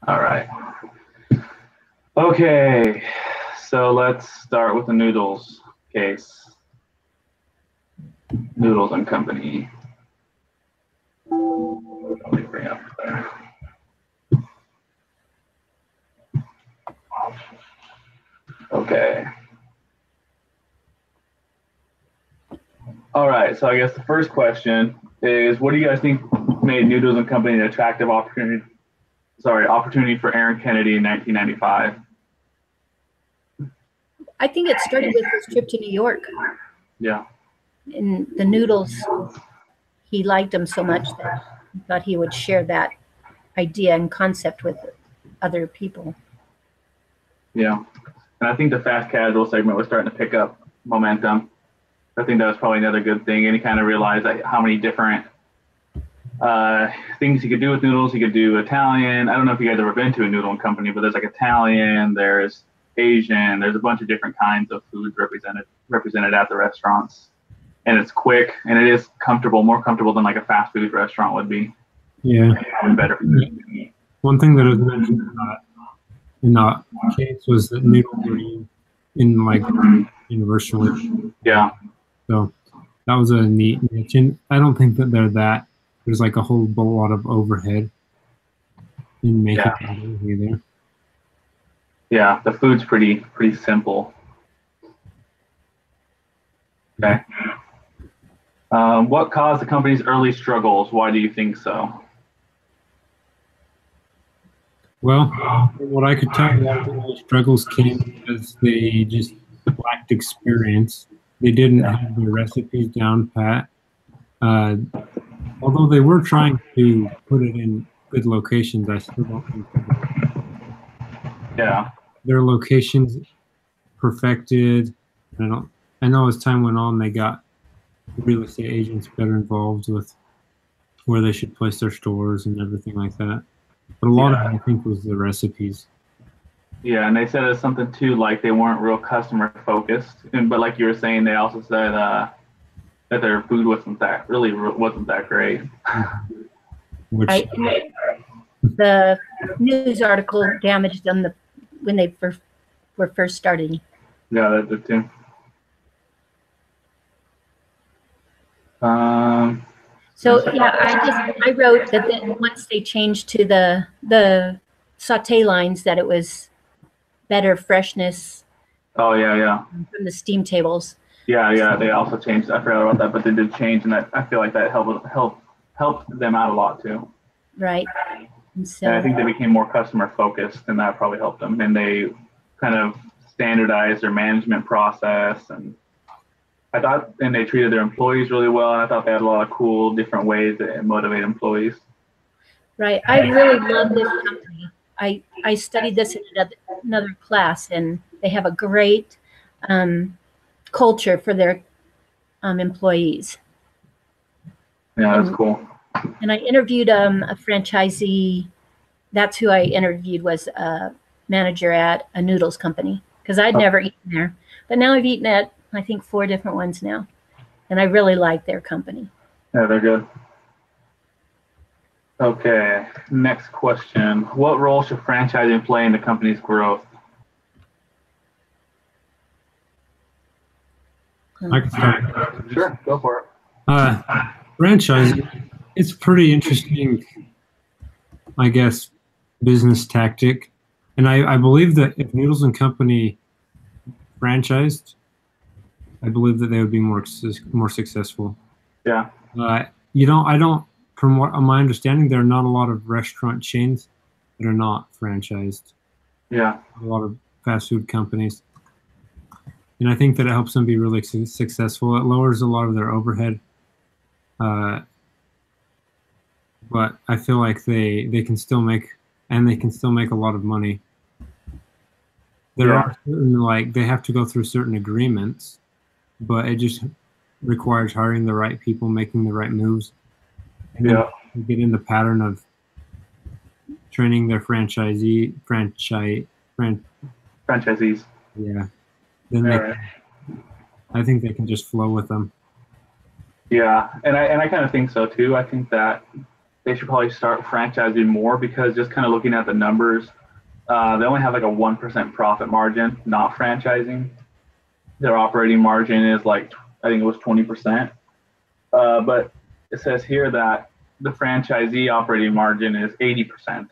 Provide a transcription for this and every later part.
All right. Okay, so let's start with the noodles case. Noodles and Company. Let me bring up there. Okay. All right, so I guess the first question is, what do you guys think made Noodles and Company an attractive opportunity for Aaron Kennedy in 1995? I think it started with his trip to New York. Yeah. And the noodles, he liked them so much that he thought he would share that idea and concept with other people. Yeah. And I think the fast casual segment was starting to pick up momentum. I think that was probably another good thing. And he kind of realized how many different things he could do with noodles. He could do Italian. I don't know if you guys ever been to a noodle and company, but there's like Italian, there's Asian, there's a bunch of different kinds of foods represented at the restaurants. And it's quick and it is comfortable, more comfortable than like a fast food restaurant would be. Yeah. And better food. One thing that was mentioned in that case was that noodles were in like universally. Yeah. So that was a neat niche. And I don't think that there's like a whole lot of overhead in making it either. Yeah, the food's pretty simple. Okay. What caused the company's early struggles? Why do you think so? Well, what I could tell, a lot of the early struggles came because they just lacked experience. They didn't have the recipes down pat. Although they were trying to put it in good locations, I still don't think their locations perfected. I know as time went on, they got real estate agents better involved with where they should place their stores and everything like that. But a lot of it, I think, was the recipes. Yeah, and they said it's something too, like they weren't real customer focused. But like you were saying, they also said that their food wasn't that great. Right. The news article damaged them when they were first starting. Yeah, that did too. So yeah, I wrote that then once they changed to the saute lines, that it was better freshness. Oh yeah. From the steam tables. Yeah. They also changed. I forgot about that, but they did change, and I feel like that helped them out a lot too. Right. And I think they became more customer focused, and that probably helped them. And they kind of standardized their management process, and they treated their employees really well. And I thought they had a lot of cool different ways to motivate employees. Right. I really love this company. I studied this in another class, and they have a great culture for their employees. Yeah, that's cool. And I interviewed a franchisee. That's who I interviewed, was a manager at a noodles company, because I'd never eaten there. But now I've eaten at, I think, 4 different ones now. And I really like their company. Yeah, they're good. Okay, next question. What role should franchising play in the company's growth? I can start. Sure, go for it. Franchising, it's pretty interesting, I guess, business tactic. And I believe that if Noodles and Company franchised, I believe that they would be more successful. Yeah. From what my understanding, there are not a lot of restaurant chains that are not franchised. Yeah. A lot of fast food companies. And I think that it helps them be really successful. It lowers a lot of their overhead. But I feel like they can still make a lot of money. There are certain, they have to go through certain agreements, but it just requires hiring the right people, making the right moves. And then get in the pattern of training their franchisees. Yeah. Then I think they can just flow with them. Yeah, and I kind of think so too. I think that they should probably start franchising more, because just kind of looking at the numbers, they only have like a 1% profit margin, not franchising. Their operating margin is like, I think it was 20%. But it says here that the franchisee operating margin is 80%.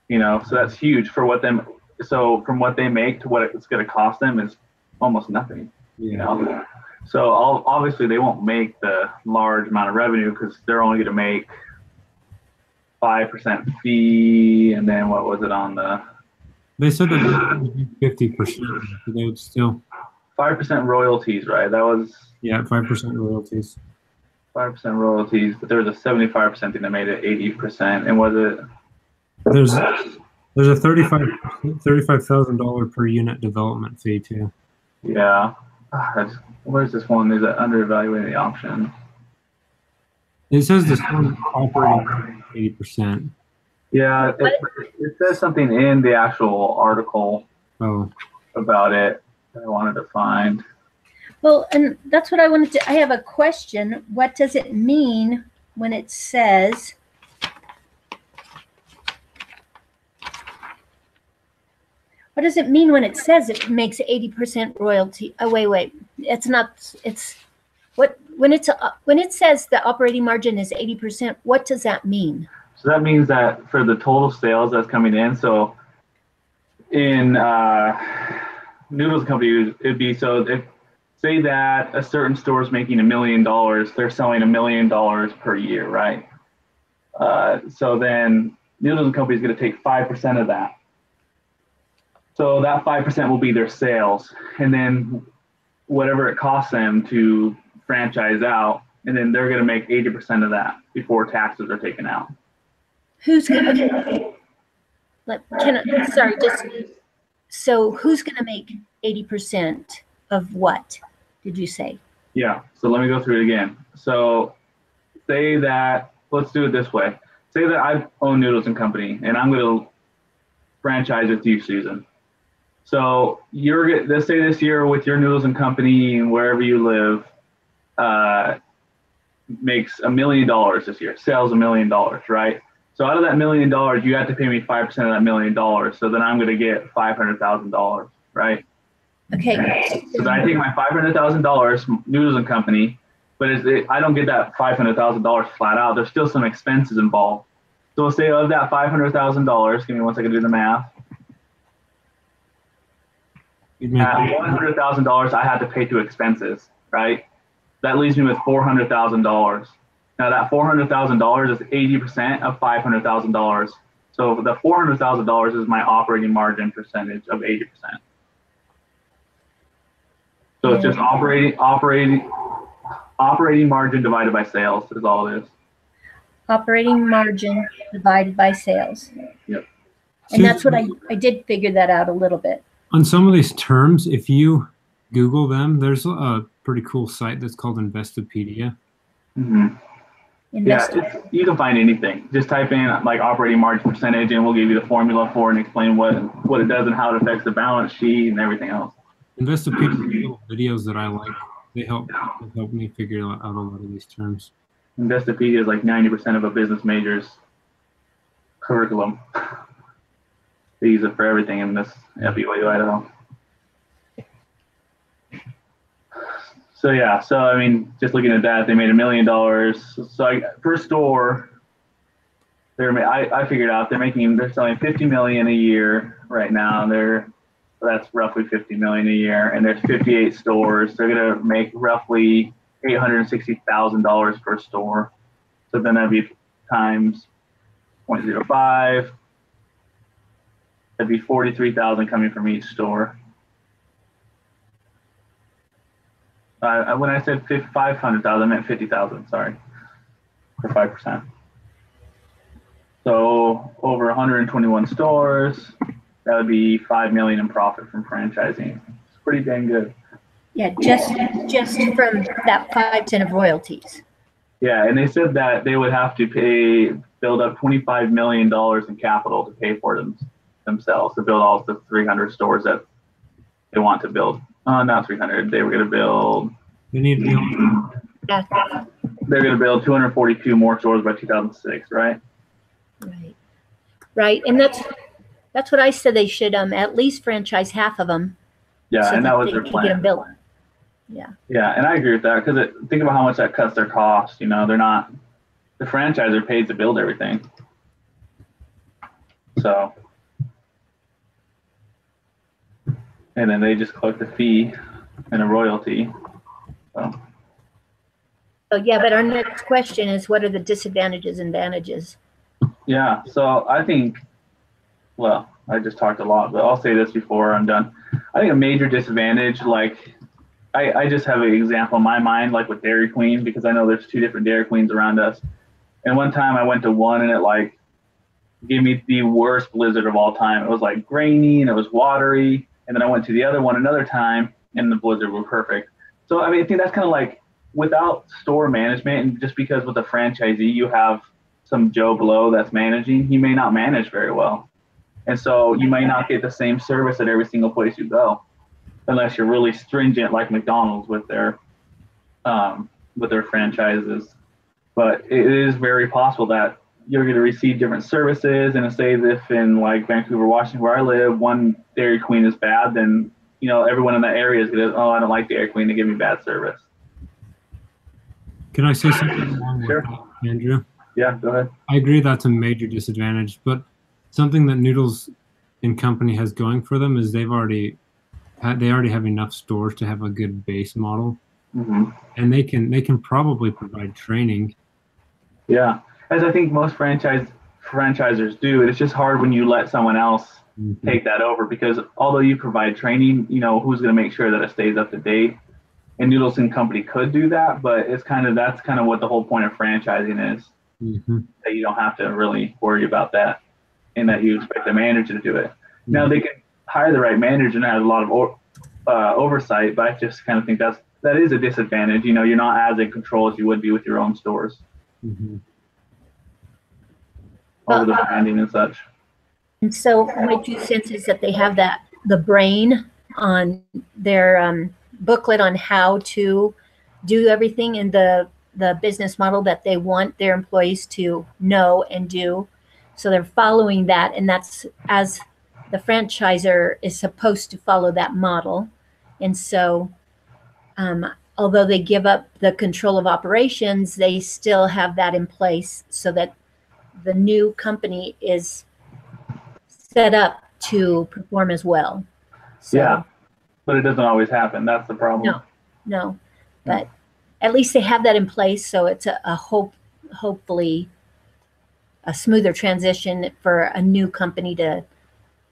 You know, so that's huge for what them. So from what they make to what it's going to cost them is almost nothing. Yeah. You know, so obviously they won't make the large amount of revenue, because they're only going to make 5% fee, and then what was it on the? They said that 50%. They would still 5% royalties, right? That was 5% royalties. 5% royalties, but there was a 75% thing that made it 80%, and was it? There's a $35,000 per unit development fee too. Yeah. Where's this one? Is it under evaluating the option? It says this one operating 80%. Yeah, it says something in the actual article about it that I wanted to find. Well, and that's what I wanted to. I have a question. What does it mean when it says? What does it mean when it says it makes 80% royalty? Oh, wait. It's not. It's what when it says the operating margin is 80%. What does that mean? So that means that for the total sales that's coming in. So in Noodles Company, it'd be so if say that a certain store is making $1 million, they're selling $1 million per year, right? So then Noodles Company is going to take 5% of that. So that 5% will be their sales, and then whatever it costs them to franchise out, and then they're going to make 80% of that before taxes are taken out. Who's going to? So who's going to make 80% of what? Did you say? Yeah. So let me go through it again. So say that, let's do it this way. Say that I own Noodles and Company, and I'm going to franchise with you, Susan. So let's say this year with your Noodles and Company and wherever you live, makes $1 million this year, sells $1 million, right? So out of that $1 million, you have to pay me 5% of that $1 million. So then I'm going to get $500,000, right? Okay. So then I take my $500,000 Noodles and Company, but I don't get that $500,000 flat out. There's still some expenses involved. So say of that $500,000, give me 1 second to do the math. At $100,000, I had to pay to expenses, right? That leaves me with $400,000. Now that $400,000 is 80% of $500,000. So the $400,000 is my operating margin percentage of 80%. So it's just operating margin divided by sales is all it is. Operating margin divided by sales. Yep. And that's what I did figure that out a little bit. On some of these terms, if you Google them, there's a pretty cool site that's called Investopedia. Mm-hmm. Yeah, you can find anything. Just type in like operating margin percentage, and we'll give you the formula for it and explain what it does and how it affects the balance sheet and everything else. Investopedia videos that I like. They help me figure out a lot of these terms. Investopedia is like 90% of a business major's curriculum. They use it for everything in this BYU Idaho. So yeah, so I mean, just looking at that, they made $1 million. So per store, I figured out they're selling 50 million a year right now. That's roughly 50 million a year, and there's 58 stores. They're gonna make roughly $860,000 per store. So then that'd be times 0.05. That'd be 43,000 coming from each store. When I said 500,000, I meant 50,000. Sorry, for 5%. So over 121 stores, that would be $5 million in profit from franchising. It's pretty dang good. Yeah, just from that 5% of royalties. Yeah, and they said that they would have to build up $25 million in capital to pay for themselves to build all the 300 stores that they want to build. Not 300. They were going to build. They need to build. Yeah. they're going to build 242 more stores by 2006, right? Right, and that's what I said. They should at least franchise half of them. Yeah, so and that was their Get plan. them built. Yeah. Yeah, and I agree with that because think about how much that cuts their cost. You know, they're not the franchisor pays to build everything. So, and then they just collect a fee and a royalty. So yeah, but our next question is, what are the disadvantages and advantages? Yeah, so I think, well, I just talked a lot, but I'll say this before I'm done. I think a major disadvantage, like I just have an example in my mind, like with Dairy Queen, because I know there's 2 different Dairy Queens around us. And one time I went to one and it like gave me the worst blizzard of all time. It was like grainy and it was watery. And then I went to the other one another time and the blizzard was perfect. So I mean, I think that's kind of like without store management, and just because with a franchisee you have some Joe Blow that's managing, he may not manage very well. And so you might not get the same service at every single place you go, unless you're really stringent like McDonald's with their franchises. But it is very possible that you're going to receive different services. And say if in like Vancouver, Washington, where I live, one Dairy Queen is bad, then everyone in that area is going to, oh, I don't like Dairy Queen, they give me bad service. Can I say something along with that, Andrew? Yeah, go ahead. I agree that's a major disadvantage, but something that Noodles and Company has going for them is they already have enough stores to have a good base model, and they can probably provide training. Yeah, as I think most franchisers do. It's just hard when you let someone else take that over, because although you provide training, who's going to make sure that it stays up to date? And Noodles and Company could do that, but that's kind of what the whole point of franchising is. That you don't have to really worry about that, and that you expect the manager to do it. Now they can hire the right manager and have a lot of oversight, but I just kind of think that is a disadvantage. You're not as in control as you would be with your own stores. Over the branding and such. And so my 2 cents is that they have the brain on their booklet on how to do everything in the business model that they want their employees to know and do. So they're following that, and that's as the franchisor is supposed to follow that model. And so although they give up the control of operations, they still have that in place so that the new company is set up to perform as well. So, yeah, but it doesn't always happen. That's the problem. No, but at least they have that in place, so it's hopefully a smoother transition for a new company to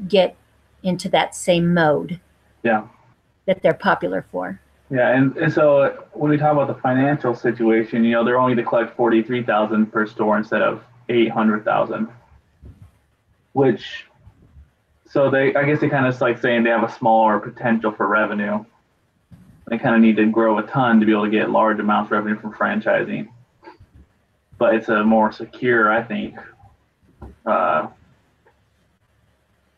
get into that same mode. Yeah, that they're popular for. Yeah, and so when we talk about the financial situation, they're only to collect $43,000 per store instead of $800,000, so I guess they kind of like saying they have a smaller potential for revenue. They kind of need to grow a ton to be able to get large amounts of revenue from franchising. But it's a more secure, I think,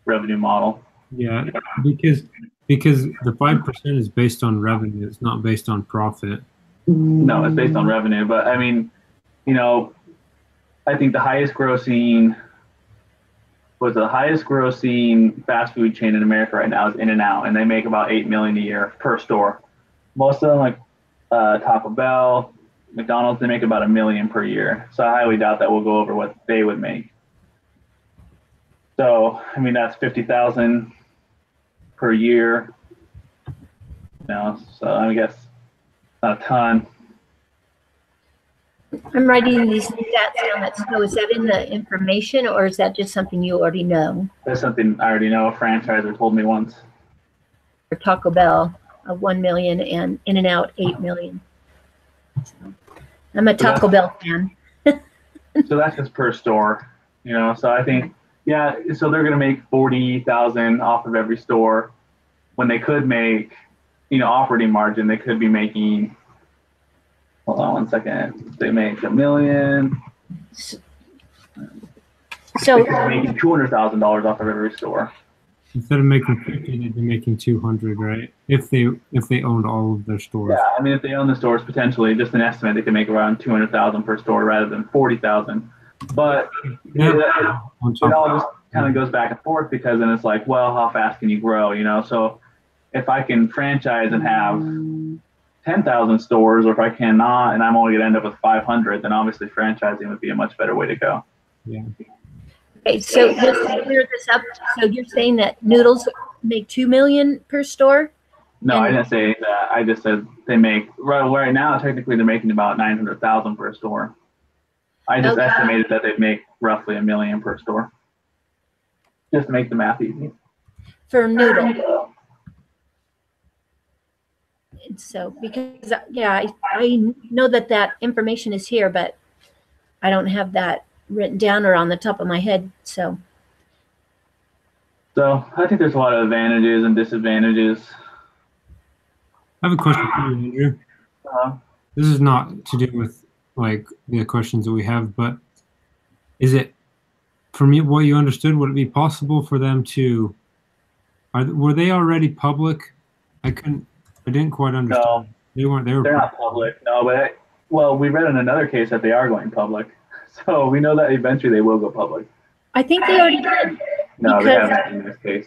revenue model. Yeah, because the 5% is based on revenue. It's not based on profit. No, it's based on revenue. But I mean, I think the highest grossing fast food chain in America right now is In-N-Out, and they make about $8 million a year per store. Most of them, like Taco Bell, McDonald's, they make about $1 million per year. So I highly doubt that we'll go over what they would make. So I mean, that's $50,000 per year. So I guess not a ton. I'm writing these stats down. So is that in the information, or is that just something you already know? That's something I already know. A franchisor told me once. For Taco Bell, 1 million, and In-N-Out, 8 million. So, I'm a Taco Bell fan. So that's just per store, So I think, yeah. So they're gonna make $40,000 off of every store, when they could make, operating margin. They could be making. Hold on 1 second. They make $1 million. So they could be making $200,000 off of every store. Instead of making 50, they'd be making 200, right? If they owned all of their stores. Yeah, I mean, if they own the stores, potentially, just an estimate, they could make around 200,000 per store rather than 40,000. But Yeah. it all just kind of goes back and forth because then it's like, well, how fast can you grow? You know, so if I can franchise and have 10,000 stores, or if I cannot, and I'm only going to end up with 500, then obviously franchising would be a much better way to go. Yeah. Okay, so just to clear this up, so you're saying that Noodles make $2 million per store? No, I didn't say that. I just said they make right now. Technically, they're making about 900,000 per store. I just estimated that they'd make roughly $1 million per store, just to make the math easy. For Noodle. So because I know that information is here, but I don't have that written down or on the top of my head. So I think there's a lot of advantages and disadvantages. I have a question for you, Andrew. This is not to do with like the questions that we have, but is it, from what you understood, would it be possible for them to? Were they already public? I didn't quite understand. No, they weren't. They're not public. No, but we read in another case that they are going public. So we know that eventually they will go public. I think they already did. No, they haven't in this case.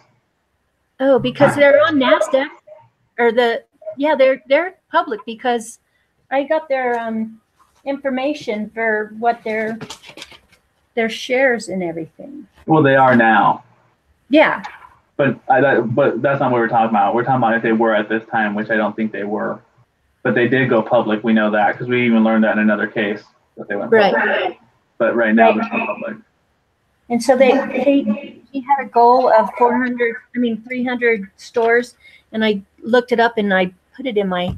Oh, because they're on NASDAQ, or they're public because I got their information for what their shares and everything. Well, they are now. Yeah. But that's not what we're talking about. We're talking about if they were at this time, which I don't think they were. But they did go public. We know that because we even learned that in another case that they went public. Right. But right now they're not public. And so he had a goal of 300 stores, and I looked it up and I put it in my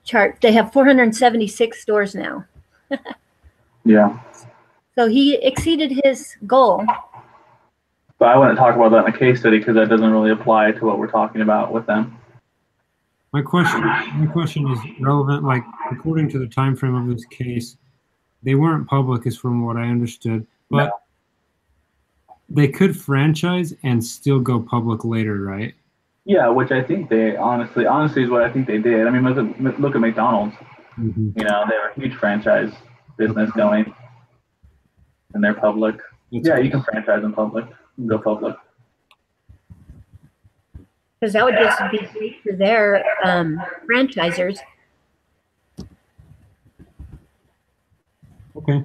chart. They have 476 stores now. Yeah. So he exceeded his goal. But I wouldn't talk about that in a case study because that doesn't really apply to what we're talking about with them. My question is relevant. Like, according to the time frame of this case, they weren't public, is from what I understood. But no. They could franchise and still go public later, right? Yeah, which I think they honestly is what I think they did. I mean, look at McDonald's. Mm-hmm. You know, they were a huge franchise business going, and they're public. You can franchise in public and go public. Because that would just be great for their franchisers. Okay.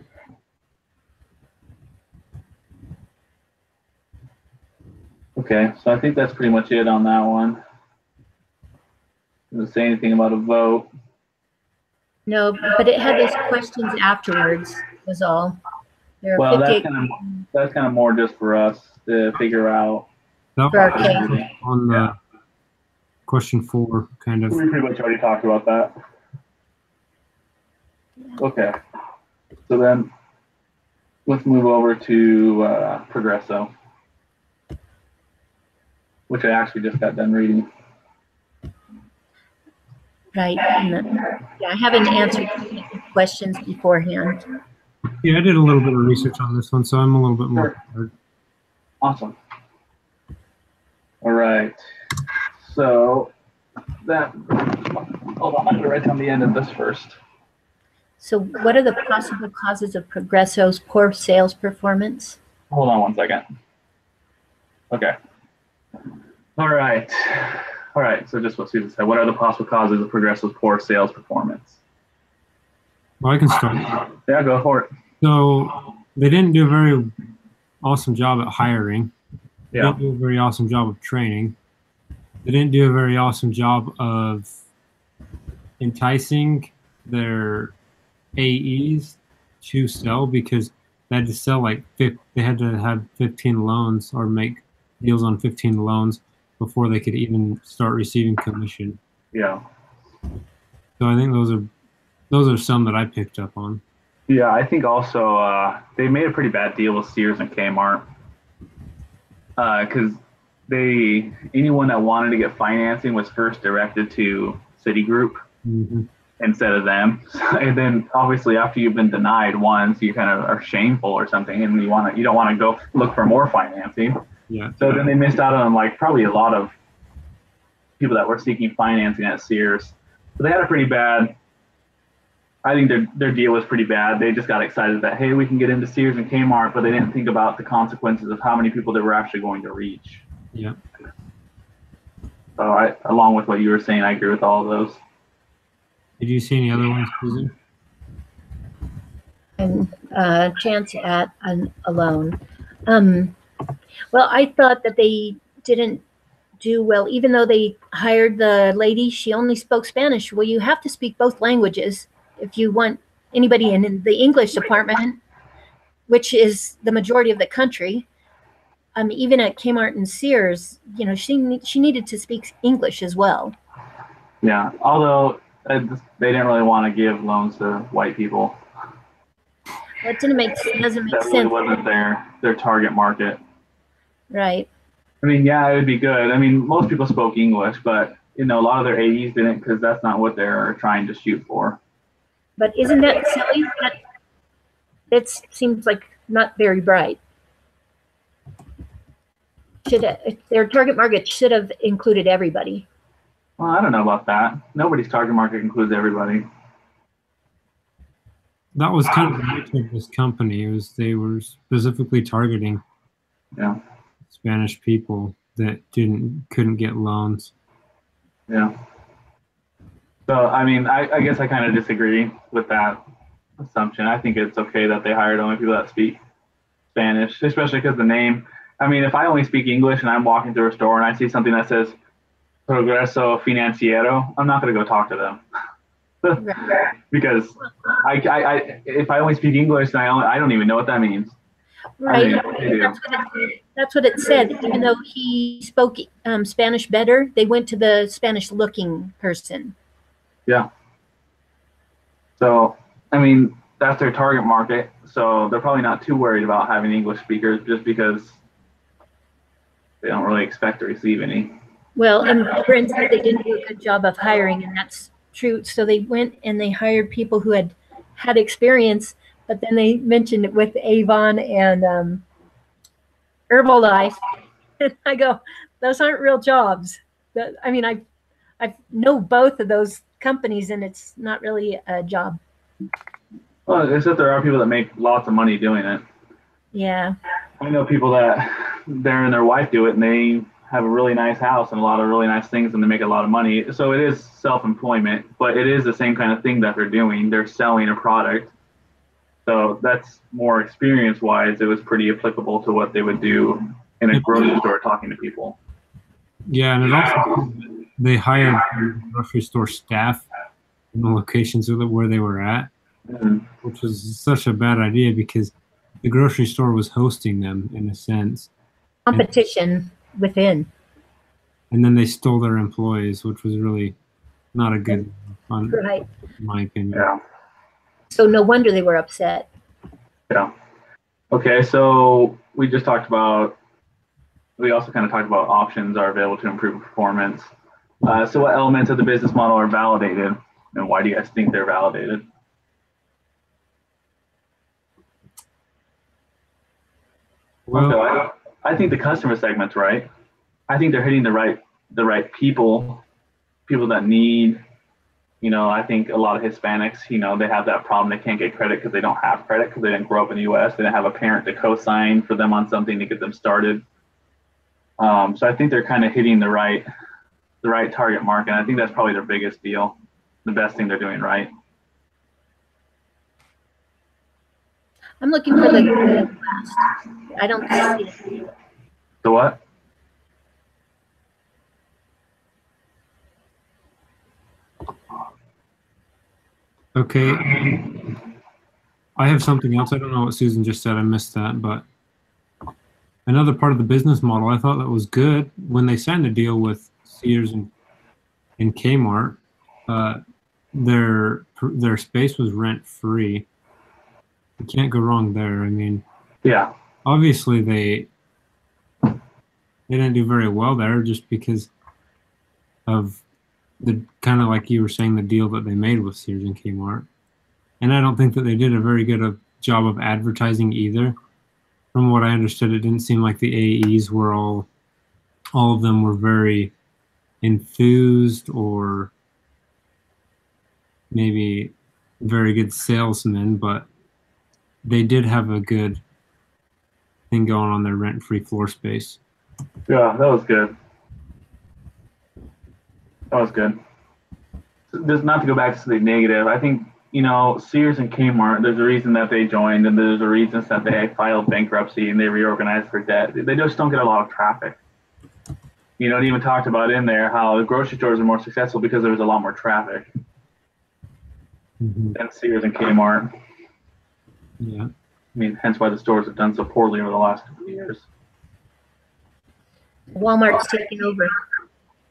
Okay, so I think that's pretty much it on that one. Doesn't say anything about a vote. No, but it had those questions afterwards, was all. Well, that's kind of more just for us to figure out. For our case. On the question 4, kind of. We pretty much already talked about that. Okay, so then let's move over to Progresso, which I actually just got done reading. Right. I haven't answered questions beforehand. Yeah, I did a little bit of research on this one, so I'm a little bit more prepared. Awesome. All right. So hold on, I'm going to write down the end of this first. So what are the possible causes of Progresso's poor sales performance? Hold on one second. Okay. All right. So just what Susan said. What are the possible causes of Progresso's poor sales performance? Well, I can start. Yeah, go for it. So they didn't do a very awesome job at hiring. They didn't do a very awesome job of training. They didn't do a very awesome job of enticing their AEs to sell, because they had to sell they had to have 15 loans or make deals on 15 loans before they could even start receiving commission. Yeah. So I think those are some that I picked up on. Yeah, I think also they made a pretty bad deal with Sears and Kmart because anyone that wanted to get financing was first directed to Citigroup instead of them. And then obviously after you've been denied once, you kind of are shameful or something, and you don't want to go look for more financing. Yeah. So then they missed out on like probably a lot of people that were seeking financing at Sears. So they had a pretty bad. I think their deal was pretty bad. They just got excited that, hey, we can get into Sears and Kmart, but they didn't think about the consequences of how many people they were actually going to reach. Yeah. So along with what you were saying, I agree with all of those. Did you see any other ones, Susan? And chance at a loan. Well, I thought that they didn't do well, even though they hired the lady. She only spoke Spanish. Well, you have to speak both languages if you want anybody in the English department, which is the majority of the country. Even at Kmart and Sears, she needed to speak English as well. Yeah, although they didn't really want to give loans to white people. That doesn't make That really sense. wasn't their target market. Right. I mean, yeah, it would be good. I mean, most people spoke English, but a lot of their AEs didn't because that's not what they're trying to shoot for. But isn't that silly? It seems like not very bright. Their target market should have included everybody. Well, I don't know about that. Nobody's target market includes everybody. That was kind of the nature of this company. They were specifically targeting Spanish people that couldn't get loans. Yeah. So I mean, I guess I kind of disagree with that assumption. I think it's okay that they hired only people that speak Spanish, especially because the name. I mean, if I only speak English and I'm walking through a store and I see something that says Progreso Financiero, I'm not going to go talk to them. Because if I only speak English, and I don't even know what that means. Right. That's what it said. Even though he spoke Spanish better, they went to the Spanish-looking person. Yeah. So, I mean, that's their target market. So they're probably not too worried about having English speakers just because they don't really expect to receive any. Well, and Brent said they didn't do a good job of hiring, and that's true. So they went and they hired people who had experience, but then they mentioned it with Avon and Herbalife. And I go, those aren't real jobs. I mean, I know both of those companies, and it's not really a job. Well, except there are people that make lots of money doing it. Yeah. I know people that and their wife do it, and they have a really nice house and a lot of really nice things, and they make a lot of money. So it is self-employment, but it is the same kind of thing that they're doing. They're selling a product. So that's more experience-wise. It was pretty applicable to what they would do in a grocery store talking to people. Yeah, and it also they hired grocery store staff in the locations where they were at, which was such a bad idea because the grocery store was hosting them in a sense. Competition within. And then they stole their employees, which was really not a good fun, right. In my opinion. Yeah. So no wonder they were upset. Yeah. Okay, so we also kind of talked about options are available to improve performance. So what elements of the business model are validated, and why do you guys think they're validated? Well, okay, I think the customer segment's right. I think they're hitting the right people that need. I think a lot of Hispanics, they have that problem. They can't get credit because they don't have credit because they didn't grow up in the U.S. They didn't have a parent to co-sign for them on something to get them started. So I think they're kind of hitting the right target market. And I think that's probably their biggest deal, the best thing they're doing right. I'm looking for the last. I don't see it. The what? Okay. I have something else. I don't know what Susan just said. I missed that. But another part of the business model, I thought that was good. When they signed the deal with Sears and Kmart, their space was rent free. You can't go wrong there. I mean, yeah. Obviously they didn't do very well there just because of the kind of like you were saying, the deal that they made with Sears and Kmart. And I don't think that they did a very good job of advertising either. from what I understood, it didn't seem like the AEs were all of them were very enthused or maybe very good salesmen, but they did have a good thing going on their rent-free floor space. Yeah, that was good. That was good. Just not to go back to something negative, I think, Sears and Kmart, there's a reason that they joined, and there's a reason that they filed bankruptcy and they reorganized for debt. They just don't get a lot of traffic. It even talked about in there how the grocery stores are more successful because there was a lot more traffic than Sears and Kmart. Yeah. Hence why the stores have done so poorly over the last couple of years. Walmart's taking over.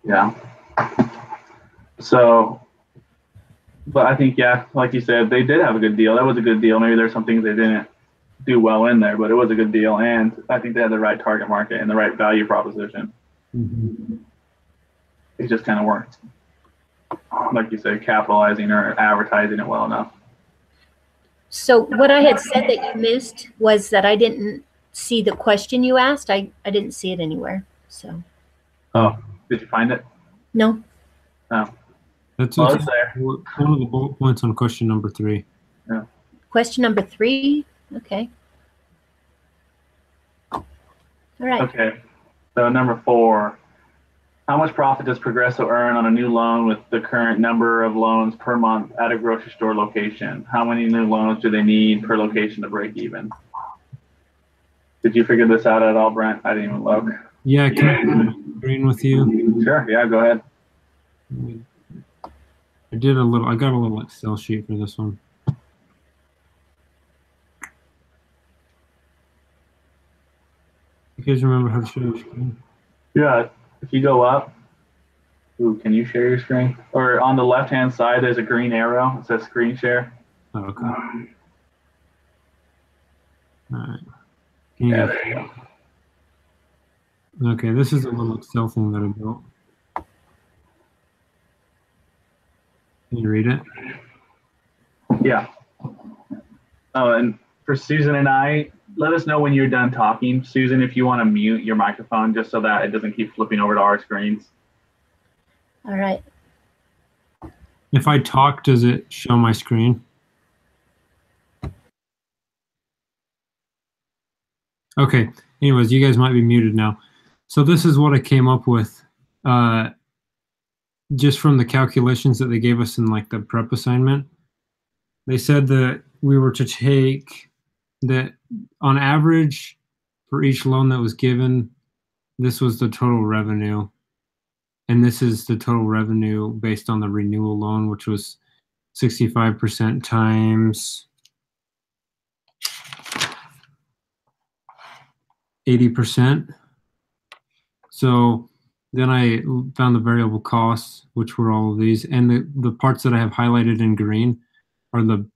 Yeah. So, but I think, yeah, like you said, they did have a good deal. That was a good deal. Maybe there's some things they didn't do well in there, but it was a good deal. And I think they had the right target market and the right value proposition. It just kind of worked. Like you said, capitalizing or advertising it well enough. So what I had said that you missed was that I didn't see the question you asked. I didn't see it anywhere. So. Oh, did you find it? No. Oh. That's well, it's there. One of the bullet points on question number 3. Yeah. Question number 3? Okay. All right. Okay. So number 4. How much profit does Progresso earn on a new loan with the current number of loans per month at a grocery store location? How many new loans do they need per location to break even? Did you figure this out at all, Brent? I didn't even look. Yeah, can I screen with you? Sure. Yeah, go ahead. I got a little Excel sheet for this one. You guys remember how to share your screen? Yeah. If you go up, can you share your screen? Or on the left-hand side, there's a green arrow. It says screen share. Oh, okay. All right. Yeah, there you go. Okay, this is a little Excel thing that I built. Can you read it? Yeah. Oh, and for Susan and I, let us know when you're done talking. Susan, if you want to mute your microphone just so that it doesn't keep flipping over to our screens. All right. If I talk, does it show my screen? Okay. Anyways, you guys might be muted now. So this is what I came up with just from the calculations that they gave us in like the prep assignment. They said that we were to take that on average for each loan that was given, this was the total revenue. And this is the total revenue based on the renewal loan, which was 65% times 80%. So then I found the variable costs, which were all of these. And the parts that I have highlighted in green are the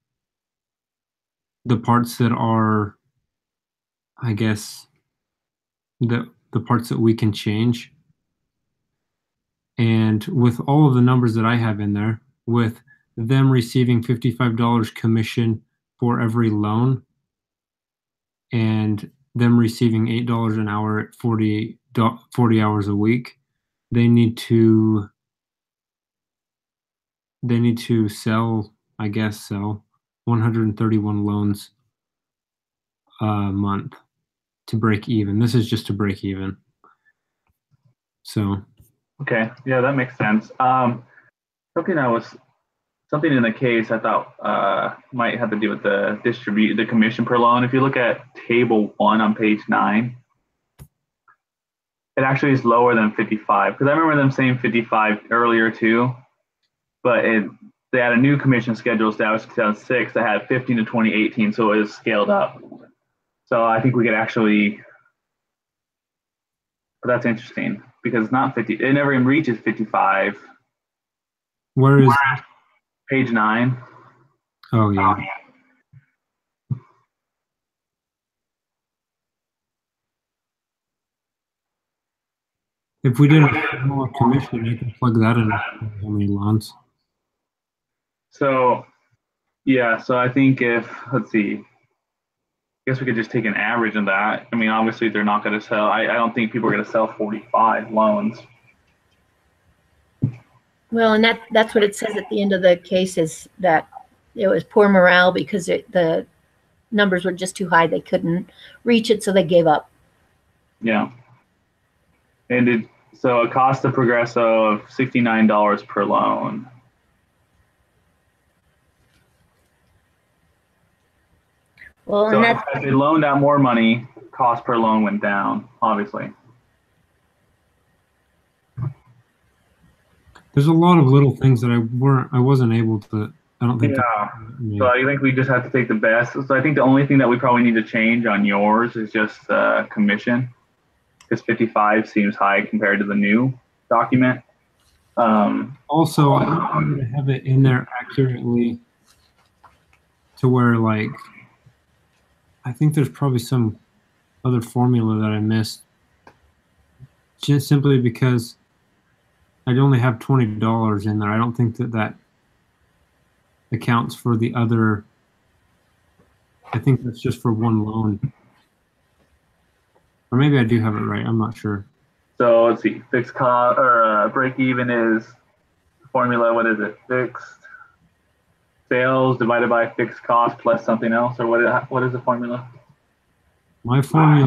parts that are, I guess, the parts that we can change. And with all of the numbers that I have in there, with them receiving $55 commission for every loan and them receiving $8 an hour at 40 hours a week, they need to sell 131 loans a month to break even. This is just to break even. So okay, yeah, that makes sense. Something in the case I thought might have to do with the commission per loan. If you look at table 1 on page 9, it actually is lower than 55, because I remember them saying 55 earlier too, but they had a new commission schedule established in 2006 that had 15 to 2018, so it was scaled up. So I think we could actually, but that's interesting because it's not 50. It never even reaches 55. Where is page 9? Oh yeah. If we did a smaller commission, you can plug that in how many loans. So yeah, so I think let's see, guess we could just take an average of that. I mean, obviously they're not going to sell. I don't think people are going to sell 45 loans. Well, and that's what it says at the end of the case, is that it was poor morale because the numbers were just too high. They couldn't reach it, so they gave up. Yeah. And so a cost of Progresso of $69 per loan. Well, So and that's, if they loaned out more money, cost per loan went down, obviously. There's a lot of little things that I wasn't able to. I don't think. Yeah. So I think we just have to take the best. So I think the only thing that we probably need to change on yours is just commission, because 55 seems high compared to the new document. Also, I wanted to have it in there accurately to where, like, I think there's probably some other formula that I missed, just simply because I'd only have $20 in there. I don't think that accounts for the other. I think that's just for one loan. Or maybe I do have it right. I'm not sure. So let's see, fixed cost or break even is formula. What is it? Fixed sales divided by fixed cost plus something else, or what is the formula? My formula,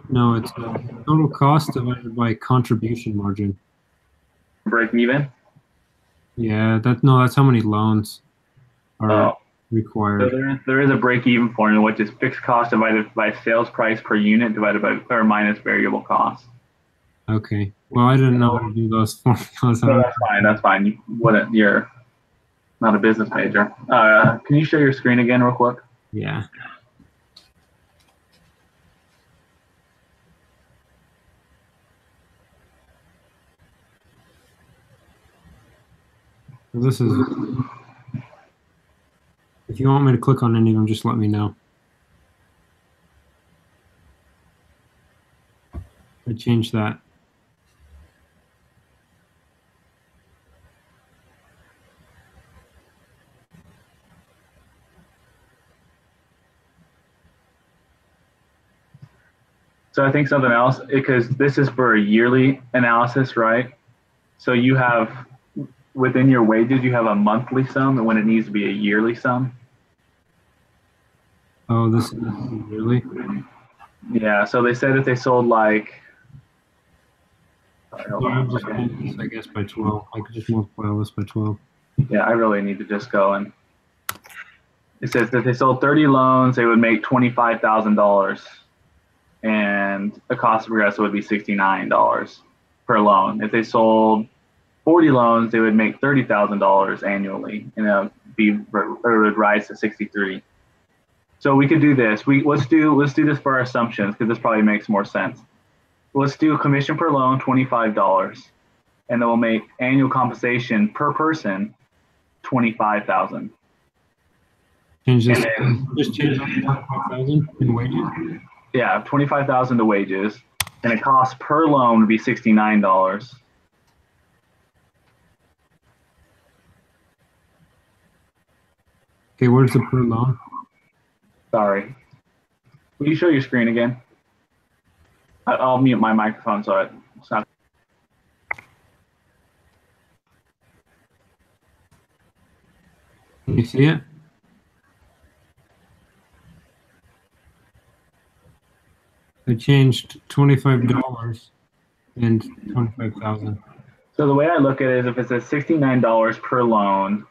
no, it's total cost divided by contribution margin. Break even? Yeah, that's how many loans are required. So there is a break even formula, which is fixed cost divided by sales price per unit divided by or minus variable cost. Okay. Well, I didn't know how to do those formulas. So that's fine. That's fine. You're not a business major. Can you share your screen again real quick? Yeah. This is, if you want me to click on any of them, just let me know. I changed that. So I think something else, because this is for a yearly analysis, right? So you have, within your wages, you have a monthly sum and when it needs to be a yearly sum. Oh, this is yearly? Yeah, so they said if they sold like, I guess by 12. I could just multiply all this by 12. Yeah, I really need to just go and, it says that if they sold 30 loans, they would make $25,000. And the cost of Progresso would be $69 per loan. If they sold 40 loans, they would make $30,000 annually, and it would rise to 63. So we could do this. Let's do this for our assumptions, because this probably makes more sense. Let's do commission per loan, $25, and then we'll make annual compensation per person, $25,000. Change this. Just change $25,000 in wages. Yeah, $25,000 to wages, and the cost per loan would be $69. Okay, where's the per loan? Sorry. Will you show your screen again? I'll mute my microphone so it's not. Can you see it? I changed $25 and 25,000. So the way I look at it is if it says $69 per loan,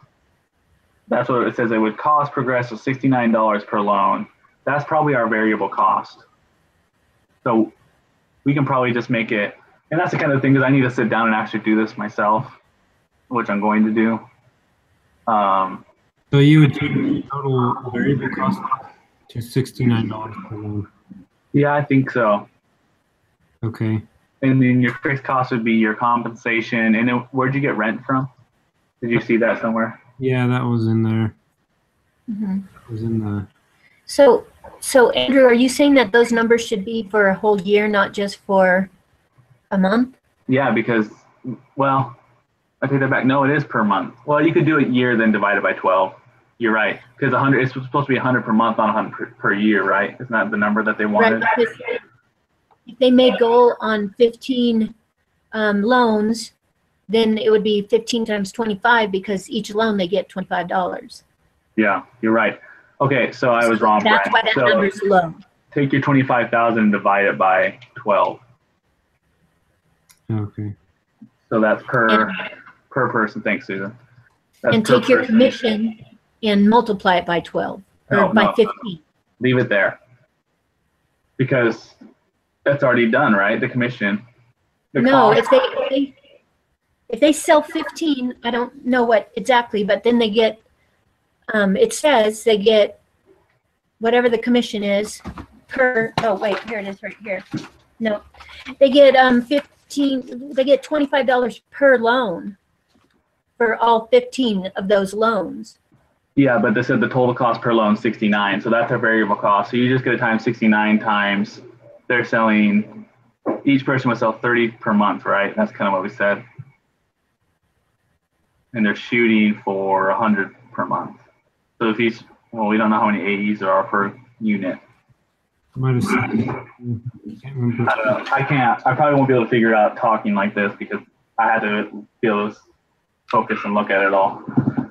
that's what it says. It would cost Progresso $69 per loan. That's probably our variable cost. So we can probably just make it, and that's the kind of thing, because I need to sit down and actually do this myself, which I'm going to do. So you would take the total variable cost to $69 per loan. Yeah, I think so. Okay. And then your fixed cost would be your compensation. And then where'd you get rent from? Did you see that somewhere? Yeah, that was in there. mm-hmm. That was in the. So Andrew, are you saying that those numbers should be for a whole year, not just for a month? Yeah, because, well, I take that back. No, it is per month. Well, you could do it year, then divide it by 12. You're right, because 100 it's supposed to be 100 per month, not 100 per year, right? Isn't that the number that they wanted? Right. Because if they made goal on 15 loans, then it would be 15 times 25 because each loan they get $25. Yeah, you're right. Okay, so I was wrong. That's Brent. why that So number's low. take your 25,000 and divide it by 12. Okay. So that's per person. Thanks, Susan. That's And per take your person. commission and multiply it by 12 or No, by no. 15. Leave it there. Because that's already done, right? The commission. The No, cost. if they sell 15, I don't know what exactly, but then they get, it says they get whatever the commission is per, oh wait, here it is right here. No, they get they get $25 per loan for all 15 of those loans. Yeah, but they said the total cost per loan 69, so that's a variable cost. So you just get a times 69 times they're selling. Each person would sell 30 per month, right? That's kind of what we said. And they're shooting for 100 per month. So if he's, well, we don't know how many AEs there are per unit. Might have said, I can't remember. I don't know. I probably won't be able to figure it out talking like this because I had to be able to focus and look at it all.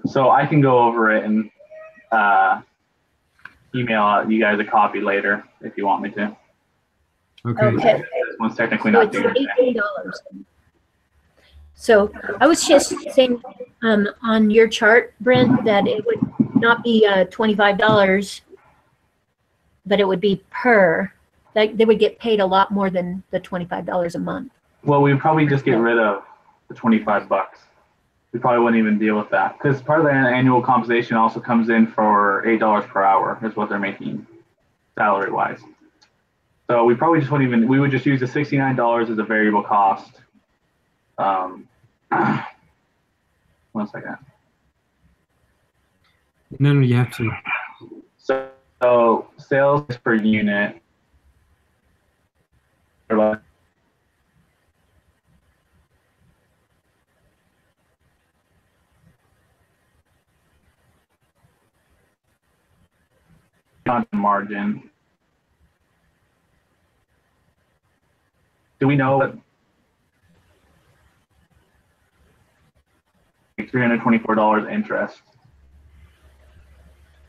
So I can go over it and email you guys a copy later if you want me to. Okay. Okay. This one's technically So not it's due. $18. So I was just saying on your chart, Brent, that it would not be $25, but it would be per. Like they would get paid a lot more than the $25 a month. Well, we'd probably just get rid of the $25. We probably wouldn't even deal with that because part of the annual compensation also comes in for $8 per hour is what they're making salary wise. So we probably just wouldn't even, we would just use the $69 as a variable cost. 1 second. No, you have to. So sales per unit. On margin. Do we know what $324 interest?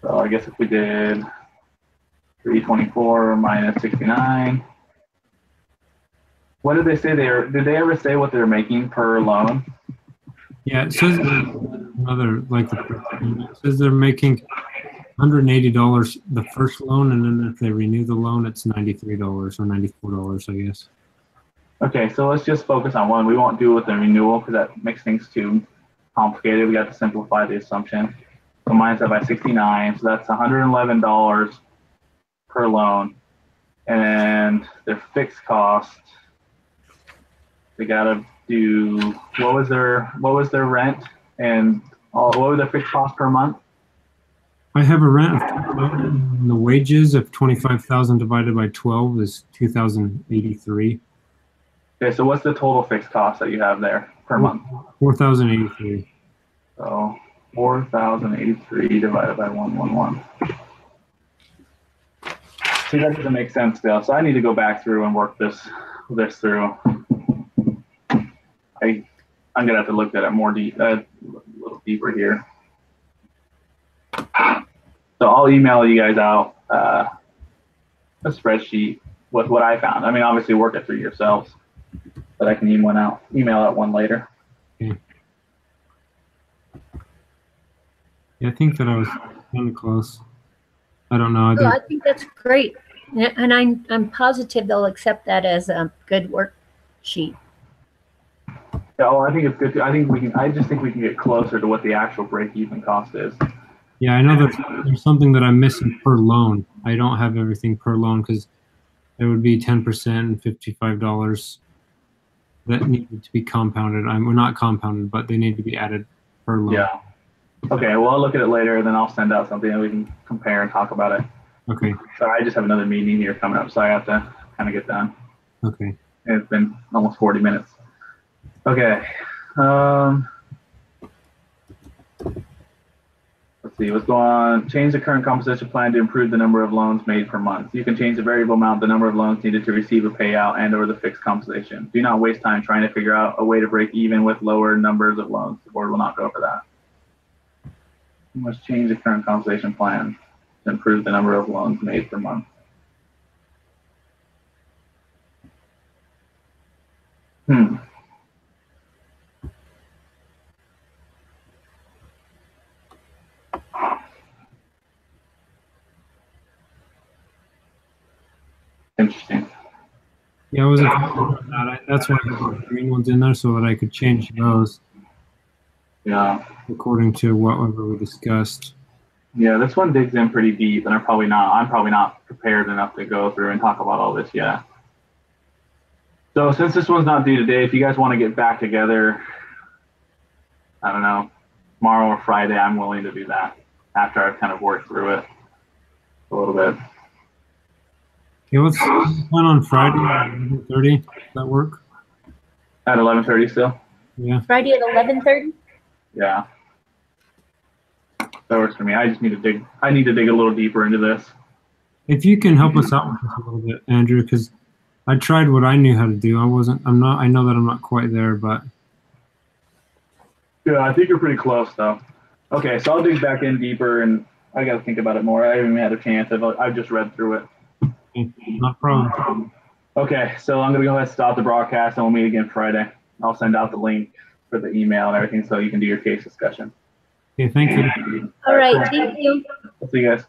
So I guess if we did 324 minus 69. What did they say did they ever say what they're making per loan? Yeah, it says another, like, it says they're making $180 the first loan, and then if they renew the loan, it's $93 or $94, I guess. Okay, so let's just focus on one. We won't do with the renewal because that makes things too complicated. We got to simplify the assumption. So mine's up by 69, so that's $111 per loan. And their fixed cost, they gotta do, what was their rent and what was their fixed cost per month? I have a rent of and the wages of 25,000 divided by 12 is 2,083. Okay, so what's the total fixed cost that you have there per month? 4,083. So 4,083 divided by 111. See, that doesn't make sense still. So I need to go back through and work this through. I'm gonna have to look at it more a little deeper here. So I'll email you guys out a spreadsheet with what I found. I mean, obviously work it through yourselves, but I can email out one later. Okay. Yeah, I think that I was kind of close. I don't know. I think that's great, and I'm positive they'll accept that as a good worksheet. Yeah, well, I think it's good. I just think we can get closer to what the actual break-even cost is. Yeah, I know there's something that I'm missing per loan. I don't have everything per loan because it would be 10% and $55 that needed to be compounded. Well, not compounded, but they need to be added per loan. Yeah. Okay, well, I'll look at it later, and then I'll send out something and we can compare and talk about it. Okay. Sorry, I just have another meeting here coming up, so I have to kind of get done. Okay. It's been almost 40 minutes. Okay. Let's let's see, what's going on? Change the current compensation plan to improve the number of loans made per month. You can change the variable amount, the number of loans needed to receive a payout, and or the fixed compensation. Do not waste time trying to figure out a way to break even with lower numbers of loans. The board will not go for that. You must change the current compensation plan to improve the number of loans made per month. Interesting. Yeah, I wasn't confident about that. That's why I put the green ones in there so that I could change those. Yeah. According to whatever we discussed. Yeah, this one digs in pretty deep, and I'm probably not prepared enough to go through and talk about all this yet. So since this one's not due today, if you guys want to get back together, I don't know, tomorrow or Friday, I'm willing to do that after I've kind of worked through it a little bit. Okay, let's plan on Friday at 11:30. Does that work? At 11:30 still? Yeah. Friday at 11:30? Yeah. That works for me. I just need to dig a little deeper into this. If you can help us out with this a little bit, Andrew, because I tried what I knew how to do. I know that I'm not quite there, but. Yeah, I think you're pretty close though. Okay, so I'll dig back in deeper and I got to think about it more. I haven't even had a chance. I've just read through it. Not a problem. Okay, so I'm going to go ahead and stop the broadcast and we'll meet again Friday. I'll send out the link for the email and everything so you can do your case discussion. Okay, thank you. All right, thank you. I'll see you guys.